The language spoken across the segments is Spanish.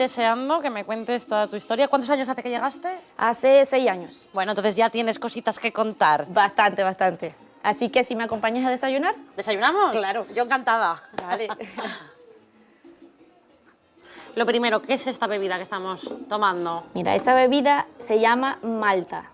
Deseando que me cuentes toda tu historia. ¿Cuántos años hace que llegaste? Hace 6 años. Bueno, entonces ya tienes cositas que contar. Bastante, bastante. Así que si me acompañas a desayunar. ¿Desayunamos? Claro. Yo encantada. Vale. Lo primero, ¿qué es esta bebida que estamos tomando? Mira, esa bebida se llama malta.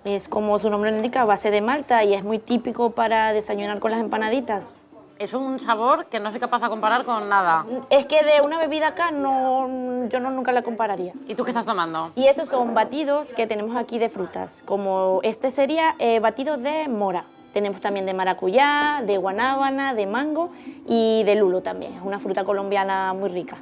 Es como su nombre lo indica, a base de malta y es muy típico para desayunar con las empanaditas. Es un sabor que no soy capaz de comparar con nada. Es que de una bebida acá yo nunca la compararía. ¿Y tú qué estás tomando? Y estos son batidos que tenemos aquí de frutas, como este sería batidos de mora. Tenemos también de maracuyá, de guanábana, de mango y de lulo también. Es una fruta colombiana muy rica.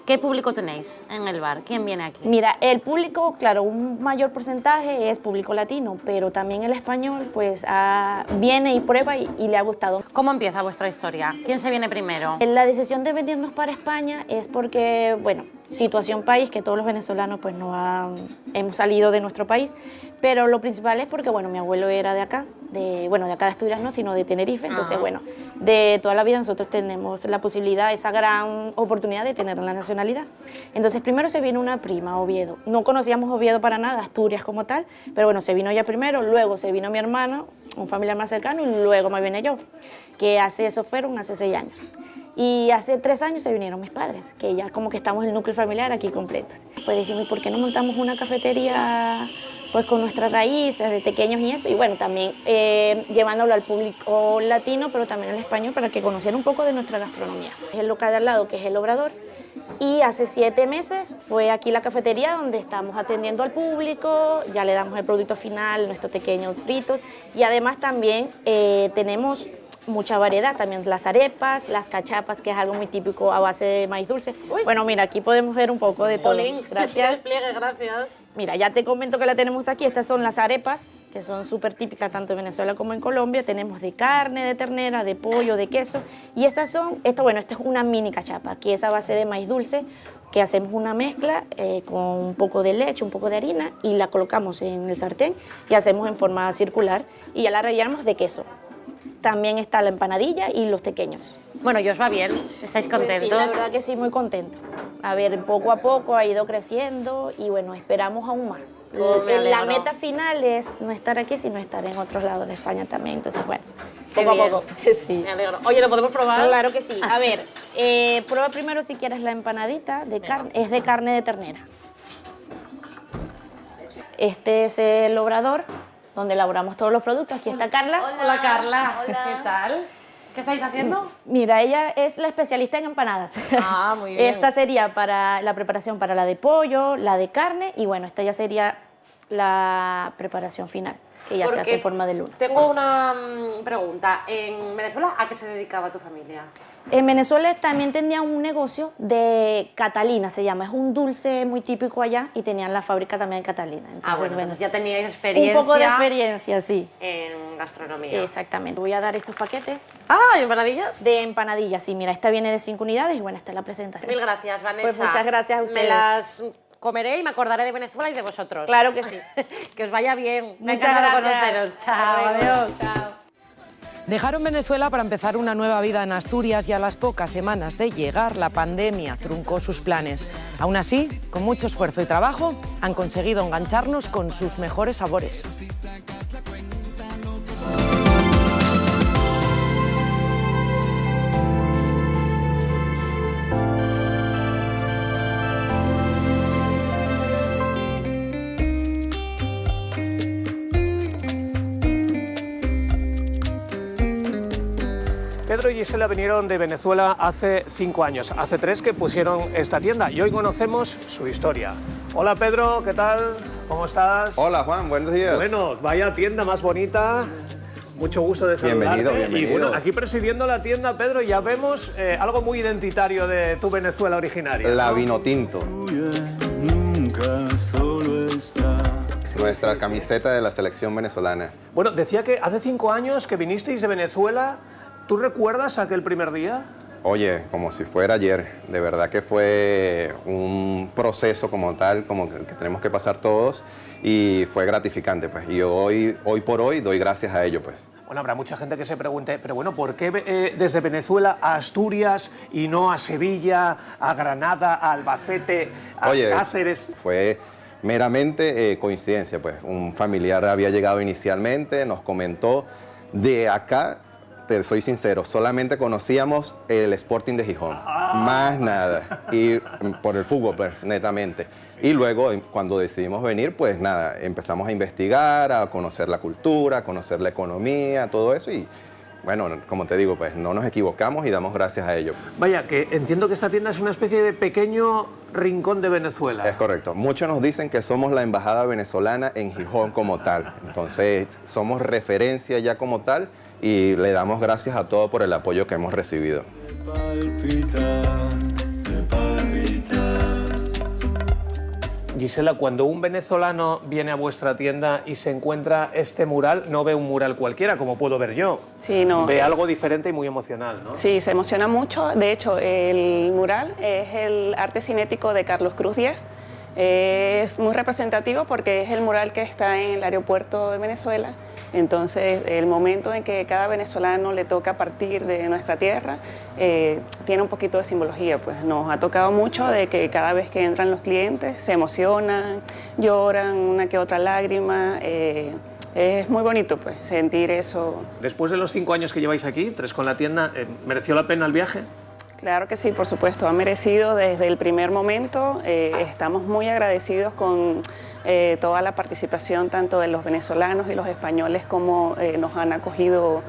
¿Qué público tenéis en el bar? ¿Quién viene aquí? Mira, el público, claro, un mayor porcentaje es público latino, pero también el español pues viene y prueba y le ha gustado. ¿Cómo empieza vuestra historia? ¿Quién se viene primero? La decisión de venirnos para España es porque, bueno, situación país, que todos los venezolanos pues hemos salido de nuestro país, pero lo principal es porque, bueno, mi abuelo era de acá, de acá de Asturias no, sino de Tenerife, entonces, bueno, de toda la vida nosotros tenemos la posibilidad, esa gran oportunidad de tener la nacionalidad. Entonces, primero se vino una prima a Oviedo, no conocíamos Oviedo para nada, Asturias como tal, pero bueno, se vino ella primero, luego se vino mi hermano, un familiar más cercano, y luego me vine yo, que hace 6 años. Y hace 3 años se vinieron mis padres, que ya como que estamos el núcleo familiar aquí completos. Pues dijimos, ¿por qué no montamos una cafetería pues con nuestras raíces de pequeños y eso? Y bueno, también llevándolo al público latino, pero también al español, para que conocieran un poco de nuestra gastronomía. Es el local de al lado, que es El Obrador, y hace 7 meses fue aquí la cafetería donde estamos atendiendo al público, ya le damos el producto final, nuestros pequeños fritos, y además también tenemos mucha variedad, también las arepas, las cachapas, que es algo muy típico a base de maíz dulce. Uy. Bueno, mira, aquí podemos ver un poco de todo. Jolín, gracias. Despliegue, gracias. Mira, ya te comento que la tenemos aquí. Estas son las arepas, que son súper típicas tanto en Venezuela como en Colombia. Tenemos de carne, de ternera, de pollo, de queso. Y esta es una mini cachapa, que es a base de maíz dulce, que hacemos una mezcla con un poco de leche, un poco de harina, y la colocamos en el sartén y hacemos en forma circular y ya la rellenamos de queso. También está la empanadilla y los tequeños. Bueno, ¿y os va bien? ¿Estáis contentos? Pues sí, la verdad que sí, muy contento. A ver, poco a poco ha ido creciendo y bueno, esperamos aún más. La meta final es no estar aquí, sino estar en otros lados de España también. Entonces, bueno, poco a poco. Sí. Me alegro. Oye, ¿lo podemos probar? Claro que sí. A ver, prueba primero si quieres la empanadita de carne. Es de carne de ternera. Este es el Obrador, donde elaboramos todos los productos. Aquí está Carla. Hola, Carla. Hola. ¿Qué tal? ¿Qué estáis haciendo? Mira, ella es la especialista en empanadas. Ah, muy bien. Esta sería para la preparación para la de pollo, la de carne, y bueno, esta ya sería la preparación final, que ya se hace en forma de luna. Tengo una pregunta. ¿En Venezuela a qué se dedicaba tu familia? En Venezuela también tenía un negocio de Catalina, se llama. Es un dulce muy típico allá y tenían la fábrica también en Catalina. Entonces, bueno, ya teníais experiencia. Un poco de experiencia, sí. En gastronomía. Exactamente. Voy a dar estos paquetes. Ah, ¿empanadillas? De empanadillas, sí. Mira, esta viene de 5 unidades y bueno, esta es la presentación. Mil gracias, Vanessa. Pues muchas gracias a ustedes. Me las comeré y me acordaré de Venezuela y de vosotros. Claro que sí. Que os vaya bien. Me ha Muchas encantado gracias. conoceros. Chao, adiós. Chao. Dejaron Venezuela para empezar una nueva vida en Asturias y a las pocas semanas de llegar la pandemia truncó sus planes. Aún así, con mucho esfuerzo y trabajo, han conseguido engancharnos con sus mejores sabores. Pedro y Gisela vinieron de Venezuela hace 5 años, hace 3 que pusieron esta tienda y hoy conocemos su historia. Hola Pedro, ¿qué tal? ¿Cómo estás? Hola Juan, buenos días. Bueno, vaya tienda más bonita, mucho gusto de saludarte. Bienvenido. Y bueno, aquí presidiendo la tienda, Pedro, ya vemos algo muy identitario de tu Venezuela originaria. La ¿no? Vinotinto. Nuestra camiseta de la selección venezolana. Bueno, decía que hace 5 años que vinisteis de Venezuela. ¿Tú recuerdas aquel primer día? Oye, como si fuera ayer. De verdad que fue un proceso como tal, como que tenemos que pasar todos, y fue gratificante, pues. Y hoy por hoy doy gracias a ello, pues. Bueno, habrá mucha gente que se pregunte, pero bueno, ¿por qué desde Venezuela a Asturias y no a Sevilla, a Granada, a Albacete, a Cáceres? Fue meramente coincidencia, pues. Un familiar había llegado inicialmente, nos comentó de acá. Te soy sincero, solamente conocíamos el Sporting de Gijón, más nada, y por el fútbol, pues, netamente. Y luego, cuando decidimos venir, pues nada, empezamos a investigar, a conocer la cultura, a conocer la economía, todo eso, y bueno, como te digo, pues no nos equivocamos y damos gracias a ello. Vaya, que entiendo que esta tienda es una especie de pequeño rincón de Venezuela. Es correcto. Muchos nos dicen que somos la embajada venezolana en Gijón como tal, entonces somos referencia ya como tal, y le damos gracias a todos por el apoyo que hemos recibido. Gisela, cuando un venezolano viene a vuestra tienda y se encuentra este mural, no ve un mural cualquiera, como puedo ver yo. Sí, no. Ve algo diferente y muy emocional, ¿no? Sí, se emociona mucho. De hecho, el mural es el arte cinético de Carlos Cruz Díez. Es muy representativo porque es el mural que está en el aeropuerto de Venezuela. Entonces, el momento en que cada venezolano le toca partir de nuestra tierra, tiene un poquito de simbología. Pues nos ha tocado mucho de que cada vez que entran los clientes se emocionan, lloran, una que otra lágrima. Es muy bonito, pues, sentir eso. Después de los 5 años que lleváis aquí, 3 con la tienda, ¿mereció la pena el viaje? Claro que sí, por supuesto, ha merecido desde el primer momento. Estamos muy agradecidos con toda la participación tanto de los venezolanos y los españoles como nos han acogido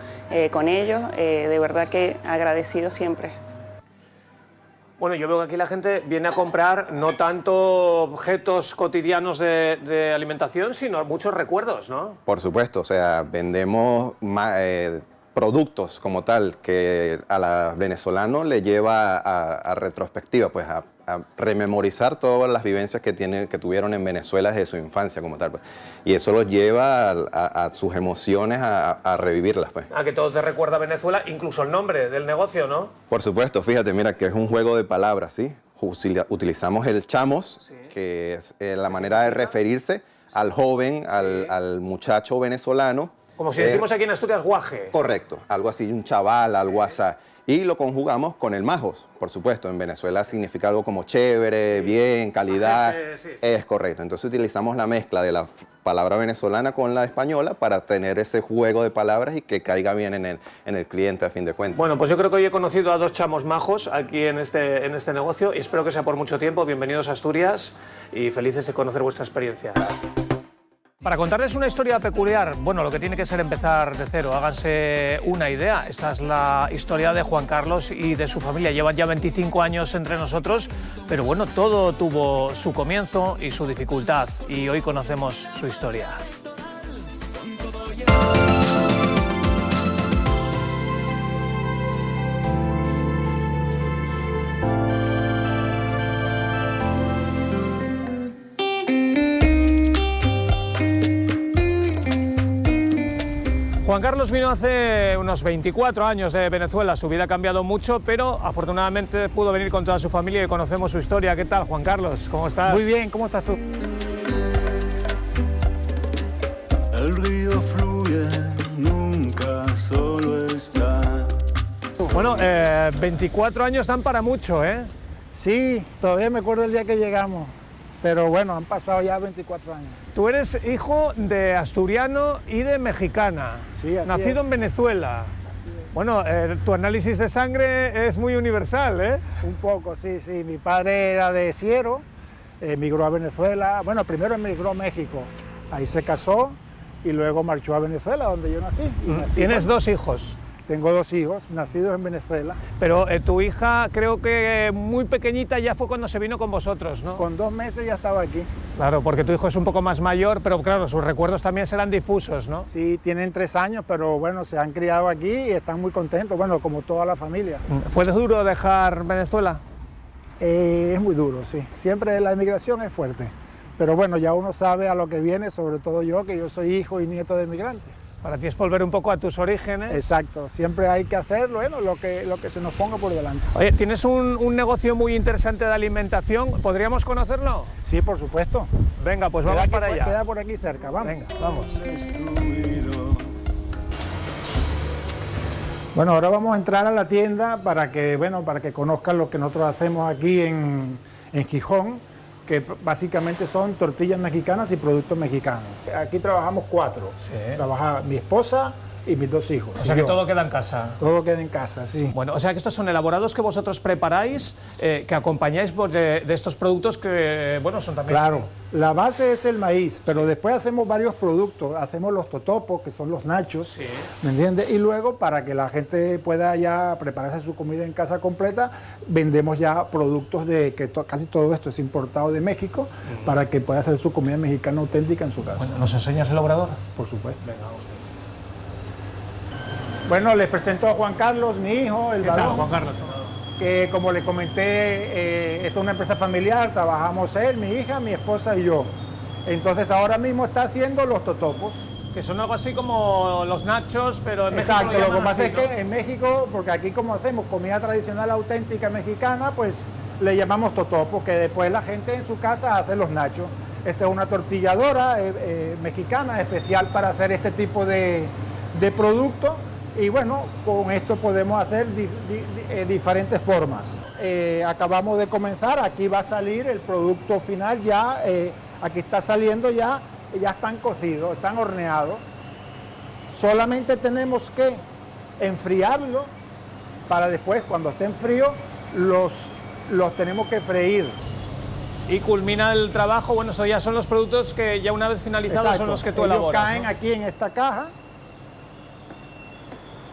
con ellos. De verdad que agradecidos siempre. Bueno, yo veo que aquí la gente viene a comprar no tanto objetos cotidianos de alimentación, sino muchos recuerdos, ¿no? Por supuesto, o sea, vendemos productos como tal que a la venezolano le lleva a retrospectiva, pues a rememorizar todas las vivencias que tuvieron en Venezuela desde su infancia como tal, pues. Y eso los lleva a sus emociones a revivirlas, pues. A que todo te recuerda a Venezuela, incluso el nombre del negocio, ¿no? Por supuesto, fíjate, mira que es un juego de palabras, ¿sí? Utilizamos el chamos, sí, que es la manera de referirse al joven, sí, al muchacho venezolano. Como si decimos aquí en Asturias, guaje. Correcto, algo así, un chaval, algo así. Y lo conjugamos con el majos, por supuesto. En Venezuela significa algo como chévere, bien, calidad. Sí. Es correcto. Entonces utilizamos la mezcla de la palabra venezolana con la española para tener ese juego de palabras y que caiga bien en el cliente a fin de cuentas. Bueno, pues yo creo que hoy he conocido a 2 chamos majos aquí en este negocio y espero que sea por mucho tiempo. Bienvenidos a Asturias y felices de conocer vuestra experiencia. Para contarles una historia peculiar, bueno, lo que tiene que ser empezar de cero, háganse una idea. Esta es la historia de Juan Carlos y de su familia. Llevan ya 25 años entre nosotros, pero bueno, todo tuvo su comienzo y su dificultad, y hoy conocemos su historia. Juan Carlos vino hace unos 24 años de Venezuela, su vida ha cambiado mucho, pero afortunadamente pudo venir con toda su familia y conocemos su historia. ¿Qué tal, Juan Carlos? ¿Cómo estás? Muy bien, ¿cómo estás tú? El río fluye, nunca solo está. Bueno, 24 años dan para mucho, ¿eh? Sí, todavía me acuerdo el día que llegamos, pero bueno, han pasado ya 24 años. Tú eres hijo de asturiano y de mexicana, sí, así nacido es. En Venezuela. Bueno, tu análisis de sangre es muy universal, ¿eh? Un poco, sí, sí. Mi padre era de Ciero, emigró a Venezuela. Bueno, primero emigró a México, ahí se casó y luego marchó a Venezuela, donde yo nací. ¿Tienes 2 hijos? Tengo 2 hijos, nacidos en Venezuela. Pero tu hija, creo que muy pequeñita ya fue cuando se vino con vosotros, ¿no? Con 2 meses ya estaba aquí. Claro, porque tu hijo es un poco más mayor, pero claro, sus recuerdos también serán difusos, ¿no? Sí, tienen 3 años, pero bueno, se han criado aquí y están muy contentos, bueno, como toda la familia. ¿Fue duro dejar Venezuela? Es muy duro, sí. Siempre la emigración es fuerte. Pero bueno, ya uno sabe a lo que viene, sobre todo yo, que yo soy hijo y nieto de emigrantes. Para ti es volver un poco a tus orígenes. Exacto, siempre hay que hacer bueno, lo que se nos ponga por delante. Oye, tienes un negocio muy interesante de alimentación, ¿podríamos conocerlo? Sí, por supuesto. Venga, pues vamos para allá. Queda por aquí cerca, vamos. Venga, vamos. Bueno, ahora vamos a entrar a la tienda para que conozcan lo que nosotros hacemos aquí en Gijón, que básicamente son tortillas mexicanas y productos mexicanos. Aquí trabajamos 4. Sí. Trabaja mi esposa y mis 2 hijos. O sea que todo queda en casa. Todo queda en casa, sí. Bueno, o sea que estos son elaborados que vosotros preparáis, que acompañáis de estos productos que, bueno, son también... Claro, la base es el maíz, pero después hacemos varios productos. Hacemos los totopos, que son los nachos, Sí. ¿me entiendes? Y luego, para que la gente pueda ya prepararse su comida en casa completa, vendemos ya productos casi todo esto es importado de México, para que pueda hacer su comida mexicana auténtica en su casa. Bueno, ¿nos enseñas el obrador? Por supuesto. Bueno, les presento a Juan Carlos, mi hijo, el ¿Qué tal, varón, Juan Carlos? que como le comenté, esto es una empresa familiar, trabajamos él, mi hija, mi esposa y yo. Entonces ahora mismo está haciendo los totopos. Que son algo así como los nachos, pero en México Exacto, lo que llaman pasa así, es ¿no? que en México, porque aquí como hacemos comida tradicional auténtica mexicana, pues le llamamos totopos, que después la gente en su casa hace los nachos. Esta es una tortilladora mexicana especial para hacer este tipo de producto. Y bueno, con esto podemos hacer diferentes formas. Acabamos de comenzar, aquí va a salir el producto final ya, aquí está saliendo ya están cocidos, están horneados. Solamente tenemos que enfriarlo para después, cuando estén fríos, los tenemos que freír. Y culmina el trabajo, bueno, eso ya son los productos que ya una vez finalizados Exacto. son los que tú Ellos elaboras, caen ¿no? aquí en esta caja.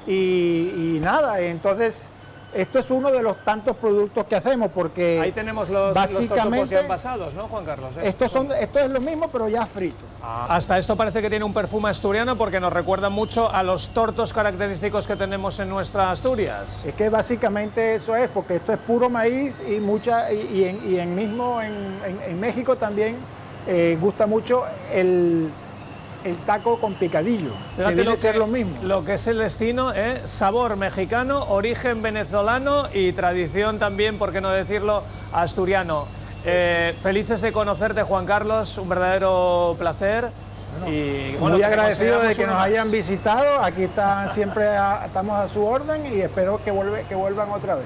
Y nada, entonces esto es uno de los tantos productos que hacemos, porque Ahí tenemos los totopos ya envasados, ¿no, Juan Carlos? esto es lo mismo, pero ya frito. Hasta esto parece que tiene un perfume asturiano porque nos recuerda mucho a los tortos característicos que tenemos en nuestra Asturias. Es que básicamente eso es, porque esto es puro maíz y en México también gusta mucho el taco con picadillo, que viene a ser lo mismo. Lo que es el destino, sabor mexicano, origen venezolano y tradición también, por qué no decirlo, asturiano. Felices de conocerte, Juan Carlos, un verdadero placer. Y, bueno, muy agradecido de consideramos que uno nos más. hayan visitado, aquí están siempre estamos a su orden y espero que vuelvan otra vez.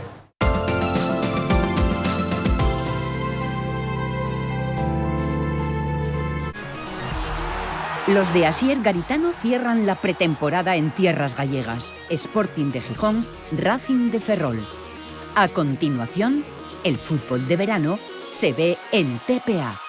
Los de Asier Garitano cierran la pretemporada en tierras gallegas. Sporting de Gijón, Racing de Ferrol. A continuación, el fútbol de verano se ve en TPA.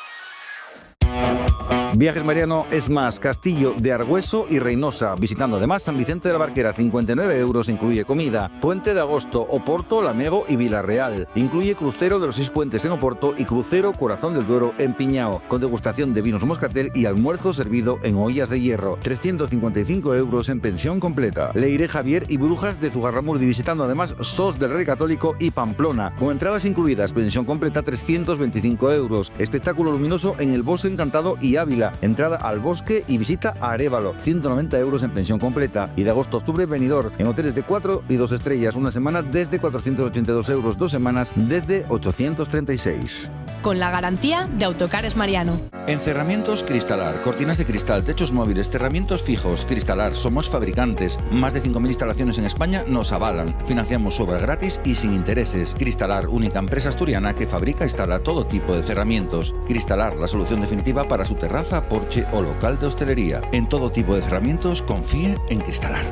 Viajes Mariano es más Castillo de Argüeso y Reynosa, visitando además San Vicente de la Barquera, 59 euros, incluye comida. Puente de Agosto, Oporto, Lamego y Villarreal. Incluye crucero de los 6 puentes en Oporto y crucero Corazón del Duero en Piñao, con degustación de vinos Moscatel y almuerzo servido en ollas de hierro. 355 euros en pensión completa. Leiré Javier y Brujas de Zugarramurdi, visitando además Sos del Rey Católico y Pamplona, con entradas incluidas, pensión completa 325 euros. Espectáculo luminoso en el Bosque Encantado y Ávila. Entrada al bosque y visita a Arévalo, 190 euros en pensión completa. Y de agosto a octubre, Benidorm, en hoteles de 4 y 2 estrellas, una semana desde 482 euros, 2 semanas desde 836. Con la garantía de Autocares Mariano. Encerramientos Cristalar, cortinas de cristal, techos móviles, cerramientos fijos. Cristalar, somos fabricantes. Más de 5.000 instalaciones en España nos avalan. Financiamos obras gratis y sin intereses. Cristalar, única empresa asturiana que fabrica e instala todo tipo de cerramientos. Cristalar, la solución definitiva para su terraza, porche o local de hostelería. En todo tipo de cerramientos, confíe en Cristalar.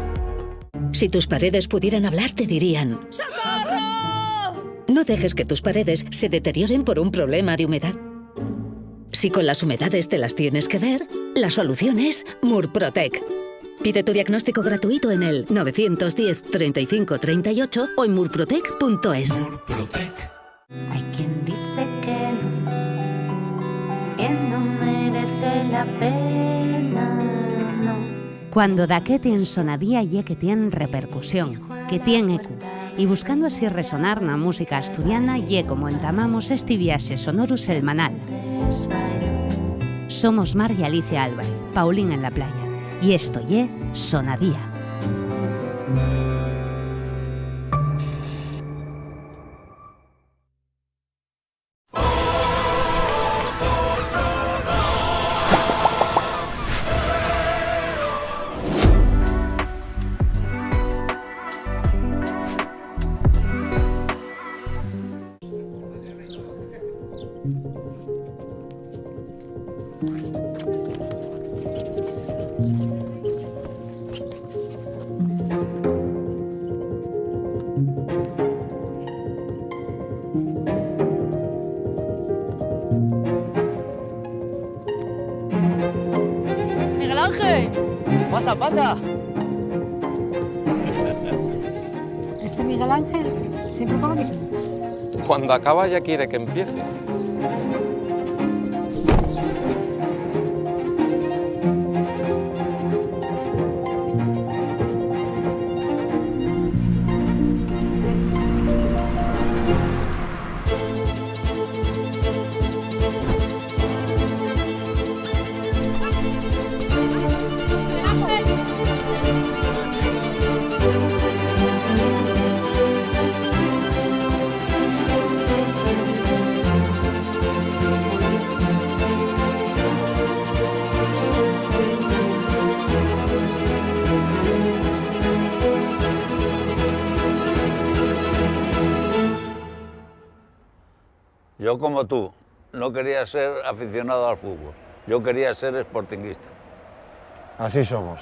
Si tus paredes pudieran hablar, te dirían: ¡socorro! No dejes que tus paredes se deterioren por un problema de humedad. Si con las humedades te las tienes que ver, la solución es Murprotec. Pide tu diagnóstico gratuito en el 910 35 38 o en murprotec.es. Murprotec. Hay quien dice que no merece la pena, no. Cuando daquete en Sonadía ye que tiene repercusión, que tiene eco. Y buscando así resonar na música asturiana ye como entamamos este viaxe sonoro selmanal. Somos Mar y Alicia Álvarez, Paulín en la playa. Y esto ye Sonadía. Miguel Ángel. Pasa, pasa. Este Miguel Ángel siempre con lo mismo. Cuando acaba ya quiere que empiece. Yo, como tú, no quería ser aficionado al fútbol, yo quería ser sportinguista. Así somos.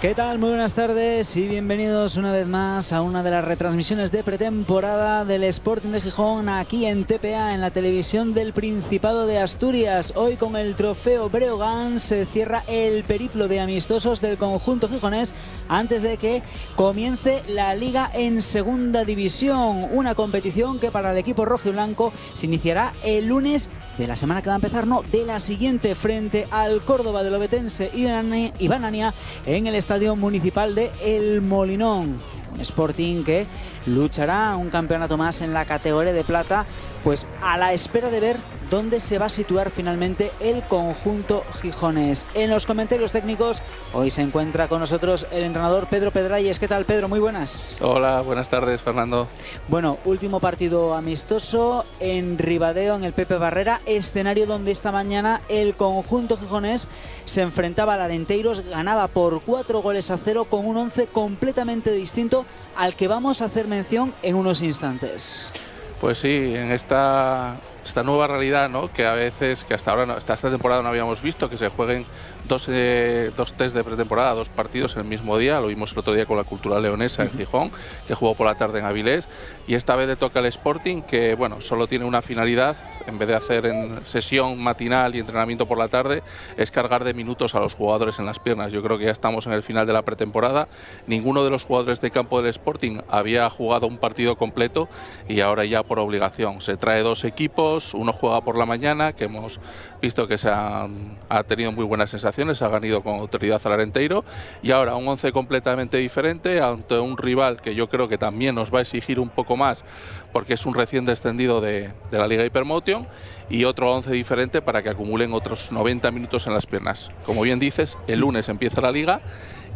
¿Qué tal? Muy buenas tardes y bienvenidos una vez más a una de las retransmisiones de pretemporada del Sporting de Gijón aquí en TPA, en la televisión del Principado de Asturias. Hoy con el trofeo Breogán se cierra el periplo de amistosos del conjunto gijonés antes de que comience la Liga en Segunda División, una competición que para el equipo rojo y blanco se iniciará el lunes de la semana que va a empezar, no, de la siguiente, frente al Córdoba del Ovetense y Banania en el Estadio Municipal de El Molinón. Un Sporting que luchará un campeonato más en la categoría de plata, pues a la espera de ver dónde se va a situar finalmente el conjunto gijonés. En los comentarios técnicos hoy se encuentra con nosotros el entrenador Pedro Pedralles. ¿Qué tal, Pedro? Muy buenas. Hola, buenas tardes, Fernando. Bueno, último partido amistoso en Ribadeo, en el Pepe Barrera, escenario donde esta mañana el conjunto gijonés se enfrentaba al Arenteiro, ganaba por 4-0 con un 11 completamente distinto al que vamos a hacer mención en unos instantes. Pues sí, en esta nueva realidad, ¿no?, que a veces, que hasta ahora, hasta esta temporada no habíamos visto, que se jueguen dos test de pretemporada, 2 partidos en el mismo día. Lo vimos el otro día con la Cultural Leonesa en Gijón, que jugó por la tarde en Avilés, y esta vez le toca al Sporting, que bueno, solo tiene una finalidad, en vez de hacer en sesión matinal y entrenamiento por la tarde, es cargar de minutos a los jugadores en las piernas. Yo creo que ya estamos en el final de la pretemporada. Ninguno de los jugadores de campo del Sporting había jugado un partido completo, y ahora ya por obligación se trae 2 equipos. Uno juega por la mañana, que hemos visto que ha tenido muy buenas sensaciones, ha ganado con autoridad al Arenteiro, y ahora un 11 completamente diferente ante un rival que yo creo que también nos va a exigir un poco más, porque es un recién descendido de la Liga Hypermotion, y otro 11 diferente para que acumulen otros 90 minutos en las piernas. Como bien dices, el lunes empieza la Liga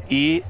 y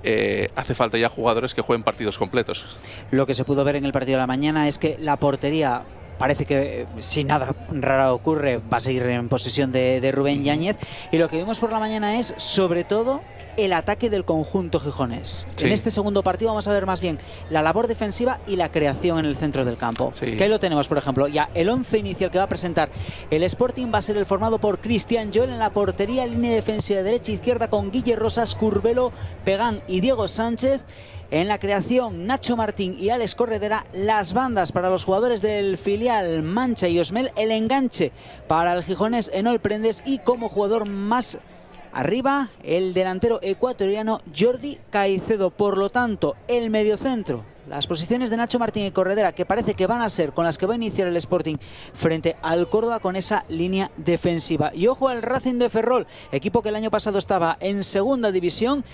hace falta ya jugadores que jueguen partidos completos. Lo que se pudo ver en el partido de la mañana es que la portería parece que, si nada raro ocurre, va a seguir en posesión de Rubén Yáñez, y lo que vimos por la mañana es sobre todo el ataque del conjunto gijonés. Sí. En este segundo partido vamos a ver más bien la labor defensiva y la creación en el centro del campo. Sí. Que ahí lo tenemos, por ejemplo, ya el 11 inicial que va a presentar el Sporting va a ser el formado por Cristian Joel en la portería, línea defensiva de derecha e izquierda con Guille Rosas, Curbelo, Pegán y Diego Sánchez. En la creación, Nacho Martín y Alex Corredera. Las bandas para los jugadores del filial, Mancha y Osmel. El enganche para el gijonés, Enol Prendes, y como jugador más arriba, el delantero ecuatoriano Jordi Caicedo. Por lo tanto, el mediocentro, las posiciones de Nacho Martín y Corredera, que parece que van a ser con las que va a iniciar el Sporting frente al Córdoba, con esa línea defensiva. Y ojo al Racing de Ferrol, equipo que el año pasado estaba en Segunda División,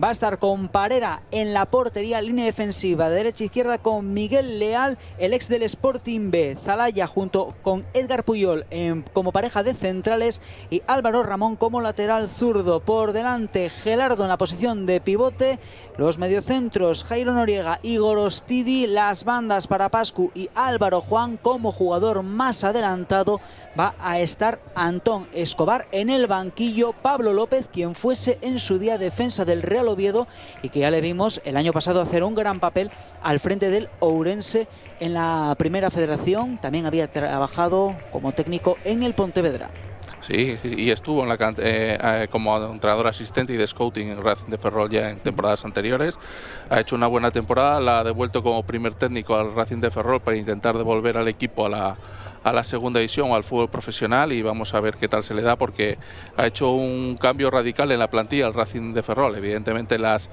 va a estar con Parera en la portería, línea defensiva de derecha e izquierda con Miguel Leal, el ex del Sporting B, Zalaya junto con Edgar Puyol como pareja de centrales y Álvaro Ramón como lateral zurdo. Por delante Gelardo en la posición de pivote, los mediocentros Jairo Noriega y Gorostidi, las bandas para Pascu y Álvaro Juan. Como jugador más adelantado va a estar Antón Escobar, en el banquillo Pablo López, quien fuese en su día defensa del Real Oviedo y que ya le vimos el año pasado hacer un gran papel al frente del Ourense en la Primera Federación. También había trabajado como técnico en el Pontevedra. Sí, y estuvo como entrenador asistente y de scouting en Racing de Ferrol ya en temporadas anteriores. Ha hecho una buena temporada, la ha devuelto como primer técnico al Racing de Ferrol para intentar devolver al equipo a la segunda división o al fútbol profesional, y vamos a ver qué tal se le da, porque ha hecho un cambio radical en la plantilla al Racing de Ferrol. Evidentemente las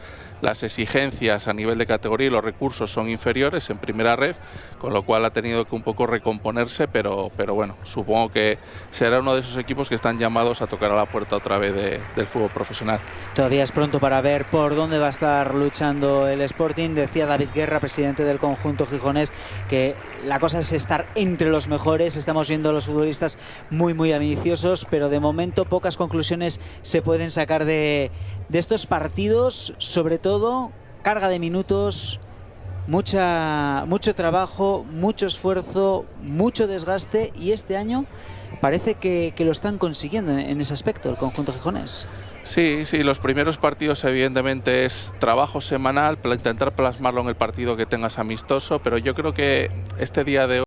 exigencias a nivel de categoría y los recursos son inferiores en primera ref, con lo cual ha tenido que un poco recomponerse, pero bueno, supongo que será uno de esos equipos que están llamados a tocar a la puerta otra vez del fútbol profesional. Todavía es pronto para ver por dónde va a estar luchando el Sporting. Decía David Guerra, presidente del conjunto gijonés, que la cosa es estar entre los mejores. Estamos viendo a los futbolistas muy ambiciosos, pero de momento pocas conclusiones se pueden sacar de estos partidos, sobre todo carga de minutos, mucho trabajo, mucho esfuerzo, mucho desgaste, y este año parece que lo están consiguiendo en ese aspecto el conjunto gijonés. Sí, los primeros partidos evidentemente es trabajo semanal para intentar plasmarlo en el partido que tengas amistoso, pero yo creo que este día de hoy